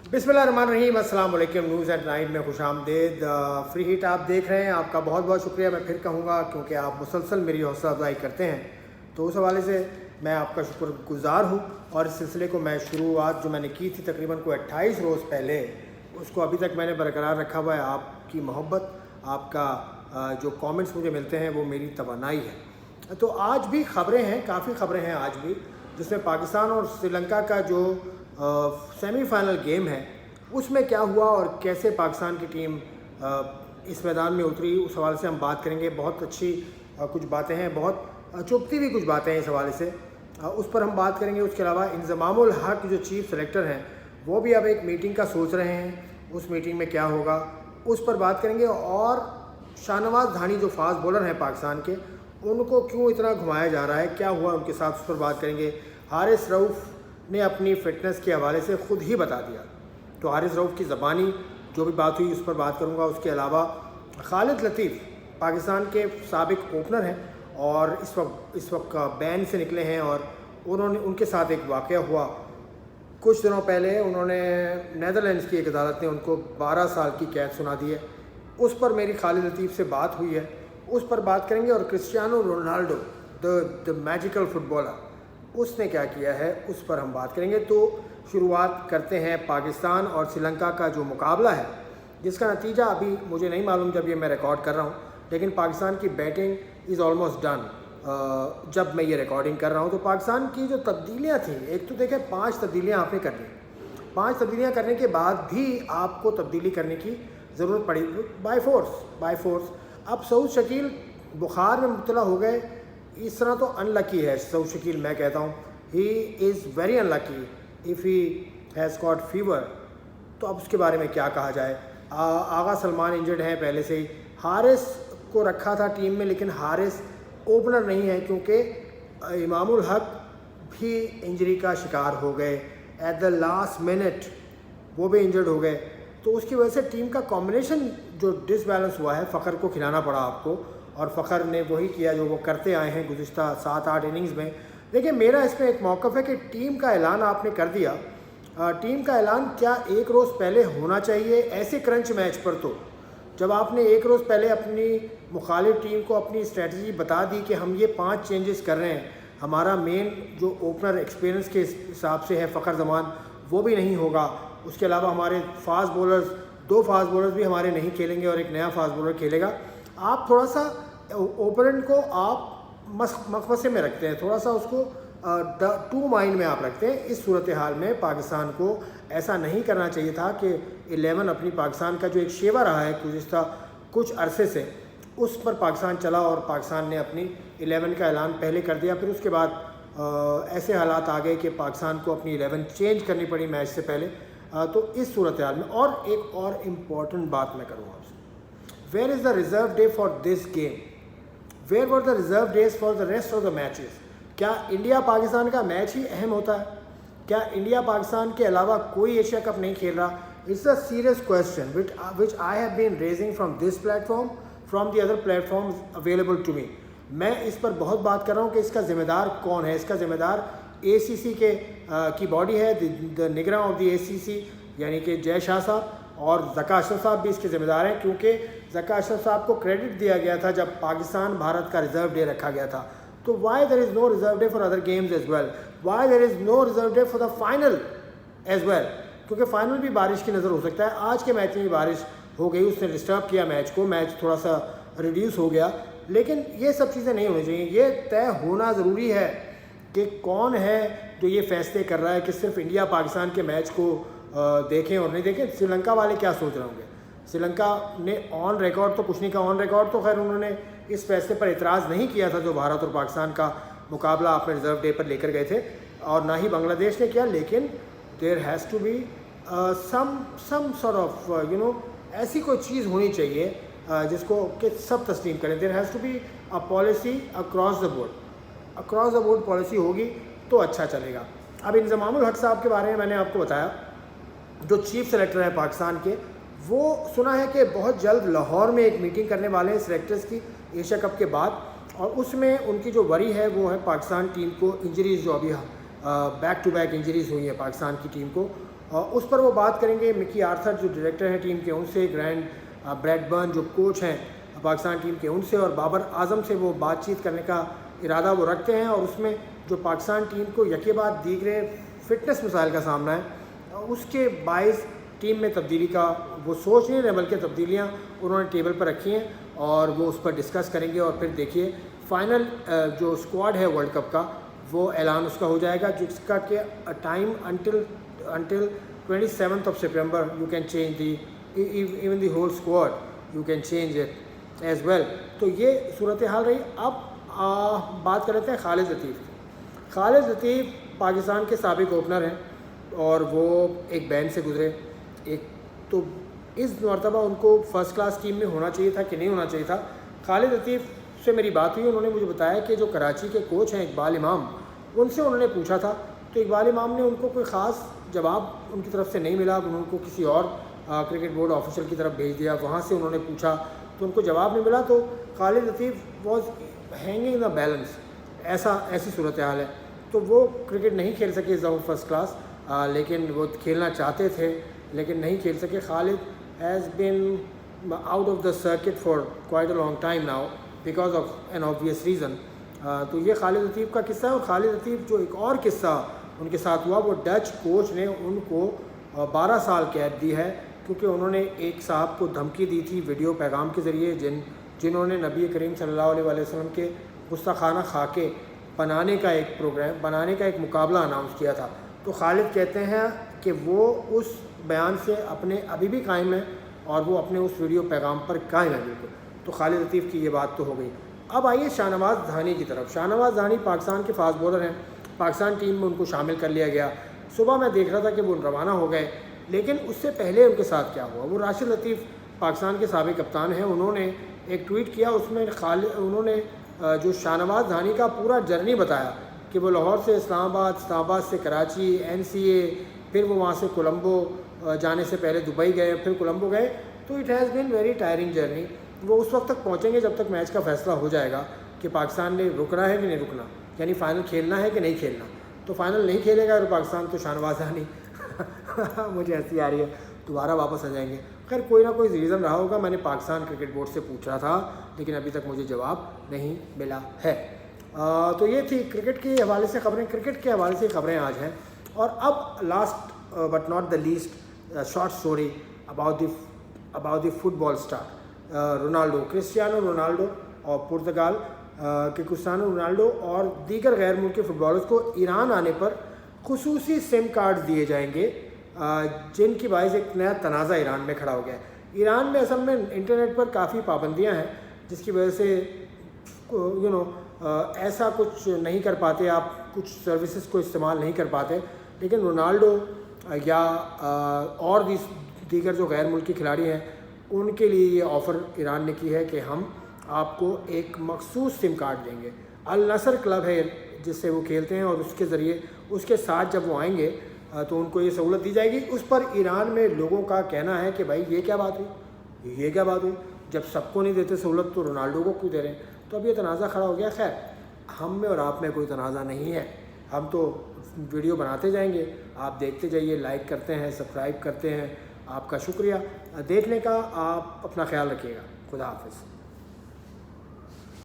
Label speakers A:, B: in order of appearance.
A: बिस्मिल्लाहिर्रहमानिर्रहीम, अस्सलाम वालेकुम। न्यूज़ एट 9 में खुश आमदीद। फ्री हिट आप देख रहे हैं, आपका बहुत बहुत शुक्रिया। मैं फिर कहूँगा क्योंकि आप मुसलसल मेरी हौसला अफजाई करते हैं, तो उस हवाले से मैं आपका शुक्रगुज़ार हूँ। और इस सिलसिले को मैं शुरुआत जो मैंने की थी तकरीबन को 28 रोज़ पहले, उसको अभी तक मैंने बरकरार रखा हुआ है। आपकी मोहब्बत, आपका जो कमेंट्स मुझे मिलते हैं वो मेरी तवानाई है। तो आज भी ख़बरें हैं, काफ़ी ख़बरें हैं आज भी, जिसमें पाकिस्तान और श्रीलंका का जो सेमीफाइनल गेम है उसमें क्या हुआ और कैसे पाकिस्तान की टीम इस मैदान में उतरी, उस हवाले से हम बात करेंगे। बहुत अच्छी कुछ बातें हैं, बहुत चुभती भी कुछ बातें हैं इस हवाले से, उस पर हम बात करेंगे। उसके अलावा इंज़मामुल हक जो चीफ सेलेक्टर हैं वो भी अब एक मीटिंग का सोच रहे हैं, उस मीटिंग में क्या होगा उस पर बात करेंगे। और शाहनवाज धानी जो फास्ट बॉलर हैं पाकिस्तान के, उनको क्यों इतना घुमाया जा रहा है, क्या हुआ उनके साथ, उस पर बात करेंगे। हारिस रऊफ़ ने अपनी फ़िटनेस के हवाले से ख़ुद ही बता दिया, तो हारिस रऊफ़ की ज़बानी जो भी बात हुई उस पर बात करूँगा। उसके अलावा खालिद लतीफ़ पाकिस्तान के साबिक ओपनर हैं और इस वक्त बैन से निकले हैं, और उनके साथ एक वाक़या हुआ कुछ दिनों पहले। उन्होंने नीदरलैंड्स की एक अदालत ने उनको 12 साल की कैद सुना दी है, उस पर मेरी खालिद लतीफ़ से बात हुई है, उस पर बात करेंगे। और Cristiano Ronaldo the magical footballer, उसने क्या किया है उस पर हम बात करेंगे। तो शुरुआत करते हैं पाकिस्तान और श्रीलंका का जो मुकाबला है, जिसका नतीजा अभी मुझे नहीं मालूम जब ये मैं रिकॉर्ड कर रहा हूँ, लेकिन पाकिस्तान की बैटिंग इज़ ऑलमोस्ट डन जब मैं ये रिकॉर्डिंग कर रहा हूँ। तो पाकिस्तान की जो तब्दीलियाँ थी, एक तो देखें 5 तब्दीलियाँ आपने कर ली, 5 तब्दीलियाँ करने के बाद भी आपको तब्दीली करने की ज़रूरत पड़ी बाय फोर्स। अब सऊद शकील बुखार में मुब्तला हो गए, इस तरह तो अनलकी है सऊद शकील, मैं कहता हूँ he is very unlucky if he has got fever. तो अब उसके बारे में क्या कहा जाए। आगा सलमान इंजर्ड हैं पहले से ही। हारिस को रखा था टीम में, लेकिन हारिस ओपनर नहीं है क्योंकि इमामुल हक भी इंजरी का शिकार हो गए एट द लास्ट मिनट, वो भी इंजर्ड हो गए। तो उसकी वजह से टीम का कॉम्बिनेशन जो डिसबैलेंस हुआ है, फ़खर को खिलाना पड़ा आपको, और फ़खर ने वही किया जो वो करते आए हैं गुज़िश्ता 7-8 इनिंग्स में। देखिए, मेरा इसमें एक मौक़िफ़ है कि टीम का ऐलान आपने कर दिया, टीम का ऐलान क्या एक रोज़ पहले होना चाहिए ऐसे क्रंच मैच पर? तो जब आपने एक रोज़ पहले अपनी मुखालिफ टीम को अपनी स्ट्रेटजी बता दी कि हम ये 5 चेंजेस कर रहे हैं, हमारा मेन जो ओपनर एक्सपीरियंस के हिसाब से है फ़खर ज़मान, वो भी नहीं होगा। उसके अलावा हमारे फास्ट बॉलर्स, 2 फास्ट बॉलर्स भी हमारे नहीं खेलेंगे और एक नया फास्ट बॉलर खेलेगा। आप थोड़ा सा ओपोनेंट को आप मखमसे में रखते हैं, थोड़ा सा उसको 2 माइंड में आप रखते हैं। इस सूरत हाल में पाकिस्तान को ऐसा नहीं करना चाहिए था कि 11 अपनी पाकिस्तान का जो एक शेवा रहा है गुज़िश्ता कुछ अरसे से, उस पर पाकिस्तान चला और पाकिस्तान ने अपनी 11 का ऐलान पहले कर दिया। फिर उसके बाद ऐसे हालात आ गए कि पाकिस्तान को अपनी 11 चेंज करनी पड़ी मैच से पहले। तो इस सूरत हाल में और एक और इम्पॉर्टेंट बात मैं करूँगा आपसे, where is the reserve day for this game, where were the reserve days for the rest of the matches? क्या इंडिया पाकिस्तान का मैच ही अहम होता है? क्या इंडिया पाकिस्तान के अलावा कोई एशिया कप नहीं खेल रहा? It's a serious question which I have been raising from this platform, from the other platforms available to me. मैं इस पर बहुत बात कर रहा हूँ कि इसका ज़िम्मेदार कौन है। इसका ज़िम्मेदार ACC की बॉडी है, द निगरान ऑफ द ACC, यानी कि जय शाह साहब, और ज़का अशरफ साहब भी इसके ज़िम्मेदार हैं, क्योंकि ज़का अशरफ साहब को क्रेडिट दिया गया था जब पाकिस्तान भारत का रिज़र्व डे रखा गया था। तो why there is no reserve day for other games as well, why there is no reserve day for the final as well? क्योंकि फ़ाइनल भी बारिश की नज़र हो सकता है। आज के मैच में भी बारिश हो गई, उसने डिस्टर्ब किया मैच को, मैच थोड़ा सा रिड्यूस हो गया। लेकिन ये सब चीज़ें नहीं होनी चाहिए। ये तय होना ज़रूरी है कि कौन है जो ये फैसले कर रहा है कि सिर्फ इंडिया पाकिस्तान के मैच को देखें और नहीं देखें। श्रीलंका वाले क्या सोच रहे होंगे? श्रीलंका ने ऑन रिकॉर्ड तो कुछ नहीं कहा, ऑन रिकॉर्ड तो खैर उन्होंने इस फैसले पर इतराज़ नहीं किया था जो भारत और पाकिस्तान का मुकाबला अपने रिज़र्व डे पर लेकर गए थे, और ना ही बांग्लादेश ने किया। लेकिन there has to be some sort of ऐसी कोई चीज़ होनी चाहिए जिसको कि सब तस्लीम करें। There has to be a policy across the board policy होगी तो अच्छा चलेगा। अब इंज़मामुल हक साहब के बारे में मैंने आपको बताया, जो चीफ सेलेक्टर हैं पाकिस्तान के, वो सुना है कि बहुत जल्द लाहौर में एक मीटिंग करने वाले हैं सेलेक्टर्स की एशिया कप के बाद, और उसमें उनकी जो वरी है वो है पाकिस्तान टीम को इंजरीज़ जो अभी बैक टू बैक इंजरीज़ हुई हैं पाकिस्तान की टीम को, اس پر وہ بات کریں گے. مکی آرتھر جو ڈائریکٹر ہیں ٹیم کے ان سے, گرینڈ بریڈ برن جو کوچ ہیں پاکستان ٹیم کے ان سے, اور بابر اعظم سے وہ بات چیت کرنے کا ارادہ وہ رکھتے ہیں. اور اس میں جو پاکستان ٹیم کو یکے بعد دیگرے فٹنس مسائل کا سامنا ہے, اس کے باعث ٹیم میں تبدیلی کا وہ سوچ نہیں رہے, بلکہ تبدیلیاں انہوں نے ٹیبل پر رکھی ہیں اور وہ اس پر ڈسکس کریں گے. اور پھر دیکھیے فائنل جو اسکواڈ ہے ورلڈ کپ کا وہ اعلان اس کا ہو جائے گا, جس کا کہ time until 27th of September you can change even the whole squad, you can change it as well. تو یہ صورتحال رہی. اب بات کر لیتے ہیں خالد لطیف. خالد لطیف پاکستان کے سابق اوپنر ہیں اور وہ ایک بین سے گزرے. ایک تو اس مرتبہ ان کو فرسٹ کلاس ٹیم میں ہونا چاہیے تھا کہ نہیں ہونا چاہیے تھا. خالد لطیف سے میری بات ہوئی, انہوں نے مجھے بتایا کہ جو کراچی کے کوچ ہیں اقبال امام, ان سے انہوں نے پوچھا تھا تو اقبال امام نے ان کو کوئی خاص جواب ان کی طرف سے نہیں ملا. انہوں کو کسی اور کرکٹ بورڈ آفیسر کی طرف بھیج دیا, وہاں سے انہوں نے پوچھا تو ان کو جواب نہیں ملا. تو خالد لطیف واز ہینگنگ دا بیلنس, ایسی صورتحال ہے. تو وہ کرکٹ نہیں کھیل سکے از فرسٹ کلاس, لیکن وہ کھیلنا چاہتے تھے لیکن نہیں کھیل سکے. Khalid has been out of the circuit for quite a long time now because of an obvious reason. تو یہ خالد لطیف کا قصہ ہے. اور خالد لطیف جو ایک اور قصہ ان کے ساتھ ہوا, وہ ڈچ کوچ نے ان کو 12 سال قید دی ہے, کیونکہ انہوں نے ایک صاحب کو دھمکی دی تھی ویڈیو پیغام کے ذریعے, جنہوں نے نبی کریم صلی اللہ علیہ وسلم کے گستاخانہ خاکے بنانے کا ایک مقابلہ اناؤنس کیا تھا. تو خالد کہتے ہیں کہ وہ اس بیان سے ابھی بھی قائم ہے اور وہ اپنے اس ویڈیو پیغام پر قائم ہے بالکل. تو خالد لطیف کی یہ بات تو ہو گئی. اب آئیے شاہنواز دھانی کی طرف. شاہنواز دھانی پاکستان کے فاسٹ بولر ہیں, پاکستان ٹیم میں ان کو شامل کر لیا گیا. صبح میں دیکھ رہا تھا کہ وہ روانہ ہو گئے, لیکن اس سے پہلے ان کے ساتھ کیا ہوا. وہ راشد لطیف پاکستان کے سابق کپتان ہیں, انہوں نے ایک ٹویٹ کیا, اس میں انہوں نے جو شاہنواز دھانی کا پورا جرنی بتایا کہ وہ لاہور سے اسلام آباد سے کراچی, NCA, پھر وہ وہاں سے کولمبو جانے سے پہلے دبئی گئے, پھر کولمبو گئے. تو it has been very tiring journey. وہ اس وقت تک پہنچیں گے جب تک میچ کا فیصلہ ہو جائے گا کہ پاکستان نے رکنا ہے کہ نہیں رکنا, یعنی فائنل کھیلنا ہے کہ نہیں کھیلنا. تو فائنل نہیں کھیلے گا پاکستان تو شاہنواز دھانی مجھے ہنسی آ رہی ہے, دوبارہ واپس آ جائیں گے. خیر کوئی نہ کوئی ریزن رہا ہوگا. میں نے پاکستان کرکٹ بورڈ سے پوچھا تھا لیکن ابھی تک مجھے جواب نہیں ملا ہے. تو یہ تھی کرکٹ کے حوالے سے خبریں. کرکٹ کے حوالے سے خبریں آج ہیں. اور اب last but not the least short story about the football star Ronaldo, Cristiano Ronaldo, اور پرتگال کے کرسٹیانو رونالڈو اور دیگر غیر ملکی فٹ بالرز کو ایران آنے پر خصوصی سم کارڈ دیے جائیں گے, جن کی باعث ایک نیا تنازع ایران میں کھڑا ہو گیا ہے. ایران میں اصل میں انٹرنیٹ پر کافی پابندیاں ہیں, جس کی وجہ سے ایسا کچھ نہیں کر پاتے, آپ کچھ سروسز کو استعمال نہیں کر پاتے. لیکن رونالڈو یا اور بھی دیگر جو غیر ملکی کھلاڑی ہیں ان کے لیے یہ آفر ایران نے کی ہے کہ ہم آپ کو ایک مخصوص سم کارڈ دیں گے. النصر کلب ہے جس سے وہ کھیلتے ہیں, اور اس کے ذریعے اس کے ساتھ جب وہ آئیں گے تو ان کو یہ سہولت دی جائے گی. اس پر ایران میں لوگوں کا کہنا ہے کہ بھائی یہ کیا بات ہوئی, جب سب کو نہیں دیتے سہولت تو رونالڈو کو کیوں دے رہے ہیں. تو اب یہ تنازع کھڑا ہو گیا. خیر ہم میں اور آپ میں کوئی تنازع نہیں ہے, ہم تو ویڈیو بناتے جائیں گے, آپ دیکھتے جائیے, لائک کرتے ہیں, سبسکرائب کرتے ہیں. آپ کا شکریہ دیکھنے کا. آپ اپنا خیال رکھیے گا. خدا حافظ.